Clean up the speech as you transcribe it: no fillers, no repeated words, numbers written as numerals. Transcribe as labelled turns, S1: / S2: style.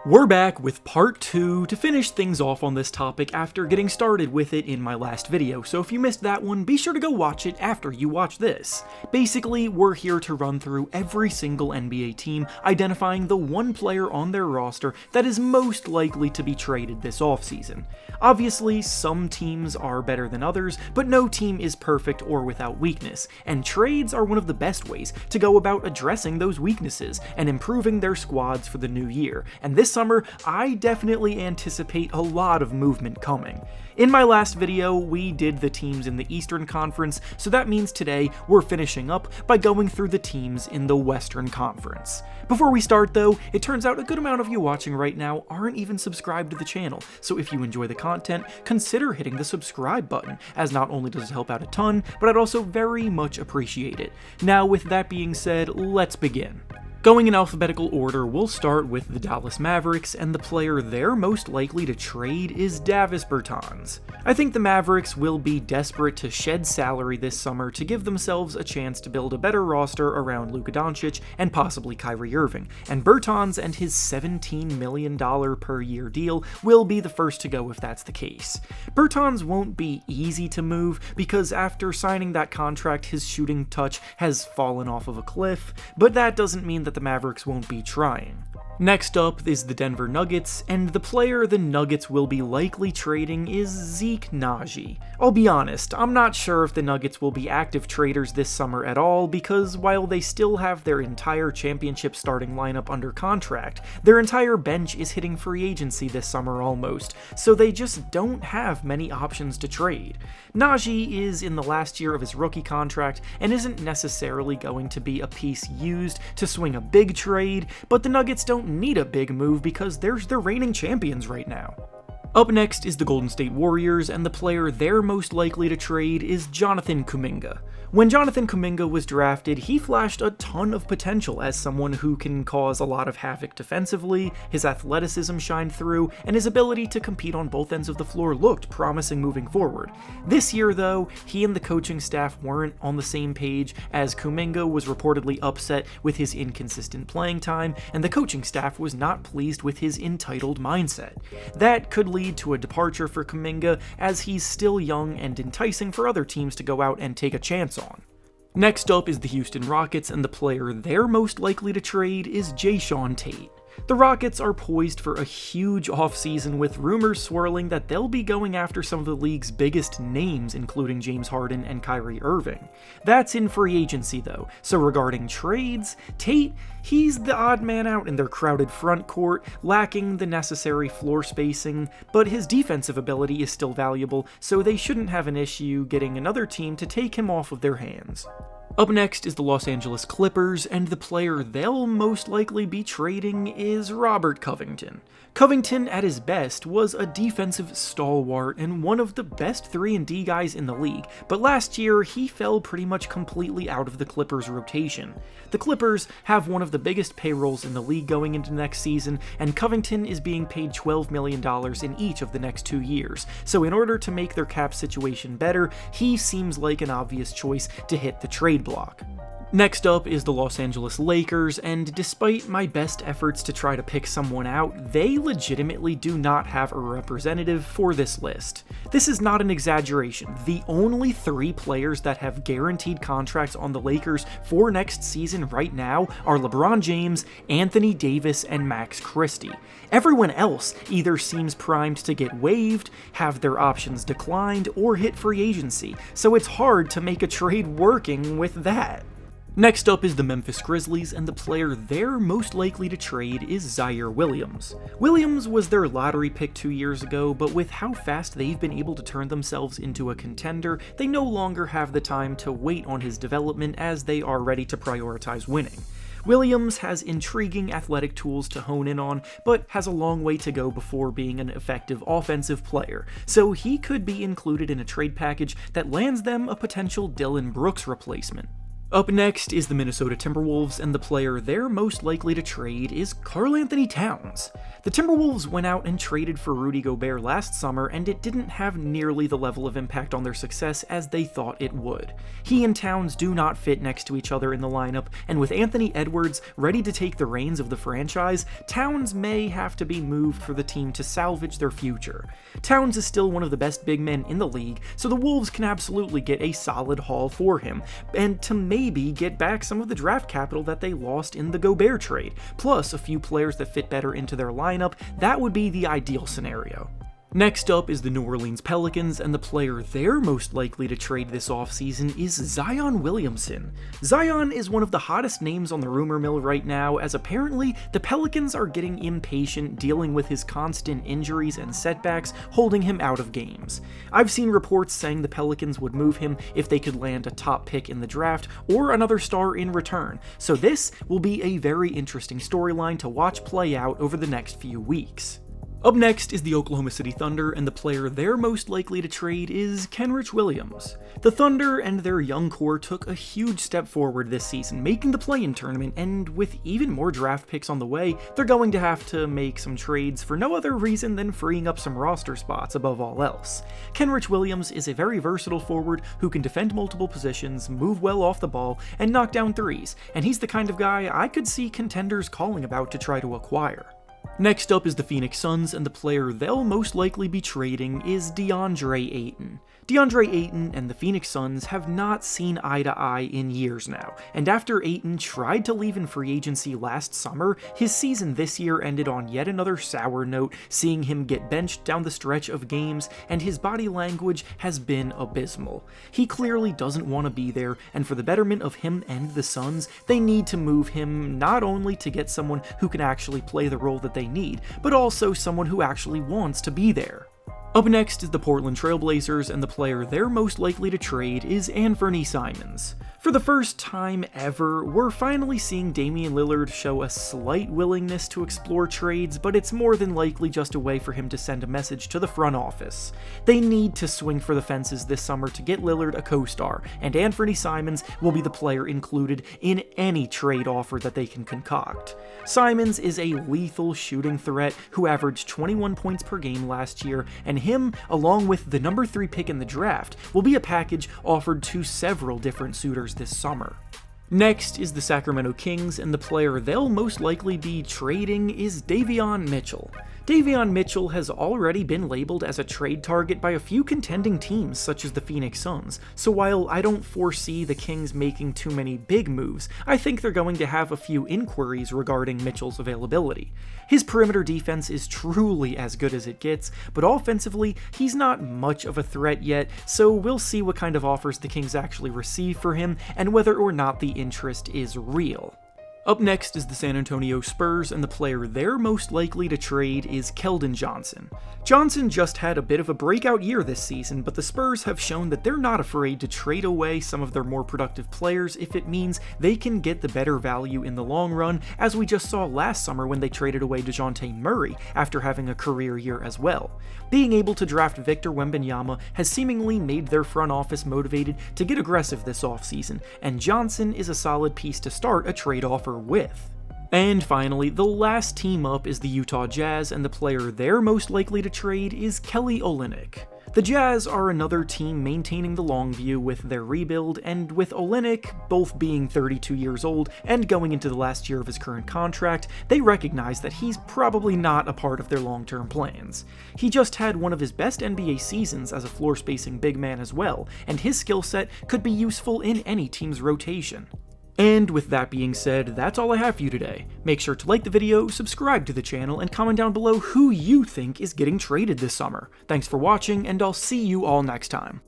S1: We're back with part 2 to finish things off on this topic after getting started with it in my last video, so if you missed that one, be sure to go watch it after you watch this. Basically, we're here to run through every single NBA team, identifying the one player on their roster that is most likely to be traded this offseason. Obviously, some teams are better than others, but no team is perfect or without weakness, and trades are one of the best ways to go about addressing those weaknesses and improving their squads for the new year, and this summer, I definitely anticipate a lot of movement coming. In my last video, we did the teams in the Eastern Conference, so that means today we're finishing up by going through the teams in the Western Conference. Before we start though, it turns out a good amount of you watching right now aren't even subscribed to the channel, so if you enjoy the content, consider hitting the subscribe button, as not only does it help out a ton, but I'd also very much appreciate it. Now with that being said, let's begin. Going in alphabetical order, we'll start with the Dallas Mavericks, and the player they're most likely to trade is Davis Bertans. I think the Mavericks will be desperate to shed salary this summer to give themselves a chance to build a better roster around Luka Doncic and possibly Kyrie Irving, and Bertans and his $17 million per year deal will be the first to go if that's the case. Bertans won't be easy to move because after signing that contract his shooting touch has fallen off of a cliff, but that doesn't mean that the Mavericks won't be trying. Next up is the Denver Nuggets, and the player the Nuggets will be likely trading is Zeke Naji. I'll be honest, I'm not sure if the Nuggets will be active traders this summer at all because while they still have their entire championship starting lineup under contract, their entire bench is hitting free agency this summer almost, so they just don't have many options to trade. Naji is in the last year of his rookie contract and isn't necessarily going to be a piece used to swing a big trade, but the Nuggets don't need a big move because they're the reigning champions right now. Up next is the Golden State Warriors, and the player they're most likely to trade is Jonathan Kuminga. When Jonathan Kuminga was drafted, he flashed a ton of potential as someone who can cause a lot of havoc defensively, his athleticism shined through, and his ability to compete on both ends of the floor looked promising moving forward. This year though, he and the coaching staff weren't on the same page as Kuminga was reportedly upset with his inconsistent playing time, and the coaching staff was not pleased with his entitled mindset. That could lead to a departure for Kuminga as he's still young and enticing for other teams to go out and take a chance on. Next up is the Houston Rockets, and the player they're most likely to trade is Jae'Sean Tate. The Rockets are poised for a huge offseason with rumors swirling that they'll be going after some of the league's biggest names, including James Harden and Kyrie Irving. That's in free agency though, so regarding trades, Tate, he's the odd man out in their crowded front court, lacking the necessary floor spacing, but his defensive ability is still valuable, so they shouldn't have an issue getting another team to take him off of their hands. Up next is the Los Angeles Clippers, and the player they'll most likely be trading is Robert Covington. Covington, at his best, was a defensive stalwart and one of the best 3-and-D guys in the league, but last year he fell pretty much completely out of the Clippers' rotation. The Clippers have one of the biggest payrolls in the league going into next season, and Covington is being paid $12 million in each of the next 2 years, so in order to make their cap situation better, he seems like an obvious choice to hit the trade block. Next up is the Los Angeles Lakers, and despite my best efforts to try to pick someone out, they legitimately do not have a representative for this list. This is not an exaggeration. The only 3 players that have guaranteed contracts on the Lakers for next season right now are LeBron James, Anthony Davis, and Max Christie. Everyone else either seems primed to get waived, have their options declined, or hit free agency, so it's hard to make a trade working with that. Next up is the Memphis Grizzlies, and the player they're most likely to trade is Ziaire Williams. Williams was their lottery pick 2 years ago, but with how fast they've been able to turn themselves into a contender, they no longer have the time to wait on his development as they are ready to prioritize winning. Williams has intriguing athletic tools to hone in on, but has a long way to go before being an effective offensive player, so he could be included in a trade package that lands them a potential Dillon Brooks replacement. Up next is the Minnesota Timberwolves, and the player they're most likely to trade is Karl-Anthony Towns. The Timberwolves went out and traded for Rudy Gobert last summer, and it didn't have nearly the level of impact on their success as they thought it would. He and Towns do not fit next to each other in the lineup, and with Anthony Edwards ready to take the reins of the franchise, Towns may have to be moved for the team to salvage their future. Towns is still one of the best big men in the league, so the Wolves can absolutely get a solid haul for him, and to maybe get back some of the draft capital that they lost in the Gobert trade, plus a few players that fit better into their lineup. That would be the ideal scenario. Next up is the New Orleans Pelicans, and the player they're most likely to trade this offseason is Zion Williamson. Zion is one of the hottest names on the rumor mill right now, as apparently the Pelicans are getting impatient dealing with his constant injuries and setbacks, holding him out of games. I've seen reports saying the Pelicans would move him if they could land a top pick in the draft or another star in return, so this will be a very interesting storyline to watch play out over the next few weeks. Up next is the Oklahoma City Thunder, and the player they're most likely to trade is Kenrich Williams. The Thunder and their young core took a huge step forward this season, making the play-in tournament, and with even more draft picks on the way, they're going to have to make some trades for no other reason than freeing up some roster spots above all else. Kenrich Williams is a very versatile forward who can defend multiple positions, move well off the ball, and knock down threes, and he's the kind of guy I could see contenders calling about to try to acquire. Next up is the Phoenix Suns, and the player they'll most likely be trading is DeAndre Ayton. DeAndre Ayton and the Phoenix Suns have not seen eye to eye in years now, and after Ayton tried to leave in free agency last summer, his season this year ended on yet another sour note, seeing him get benched down the stretch of games, and his body language has been abysmal. He clearly doesn't want to be there, and for the betterment of him and the Suns, they need to move him not only to get someone who can actually play the role that they need, but also someone who actually wants to be there. Up next is the Portland Trail Blazers, and the player they're most likely to trade is Anthony Simons. For the first time ever, we're finally seeing Damian Lillard show a slight willingness to explore trades, but it's more than likely just a way for him to send a message to the front office. They need to swing for the fences this summer to get Lillard a co-star, and Anthony Simons will be the player included in any trade offer that they can concoct. Simons is a lethal shooting threat who averaged 21 points per game last year, and him, along with the number 3 pick in the draft, will be a package offered to several different suitors this summer. Next is the Sacramento Kings, and the player they'll most likely be trading is Davion Mitchell. Davion Mitchell has already been labeled as a trade target by a few contending teams such as the Phoenix Suns, so while I don't foresee the Kings making too many big moves, I think they're going to have a few inquiries regarding Mitchell's availability. His perimeter defense is truly as good as it gets, but offensively, he's not much of a threat yet, so we'll see what kind of offers the Kings actually receive for him and whether or not the interest is real. Up next is the San Antonio Spurs, and the player they're most likely to trade is Keldon Johnson. Johnson just had a bit of a breakout year this season, but the Spurs have shown that they're not afraid to trade away some of their more productive players if it means they can get the better value in the long run, as we just saw last summer when they traded away DeJounte Murray after having a career year as well. Being able to draft Victor Wembanyama has seemingly made their front office motivated to get aggressive this offseason, and Johnson is a solid piece to start a trade offer with. And finally, the last team up is the Utah Jazz, and the player they're most likely to trade is Kelly Olynyk. The Jazz are another team maintaining the long view with their rebuild, and with Olynyk both being 32 years old and going into the last year of his current contract, they recognize that he's probably not a part of their long-term plans. He just had one of his best NBA seasons as a floor-spacing big man as well, and his skill set could be useful in any team's rotation. And with that being said, that's all I have for you today. Make sure to like the video, subscribe to the channel, and comment down below who you think is getting traded this summer. Thanks for watching, and I'll see you all next time.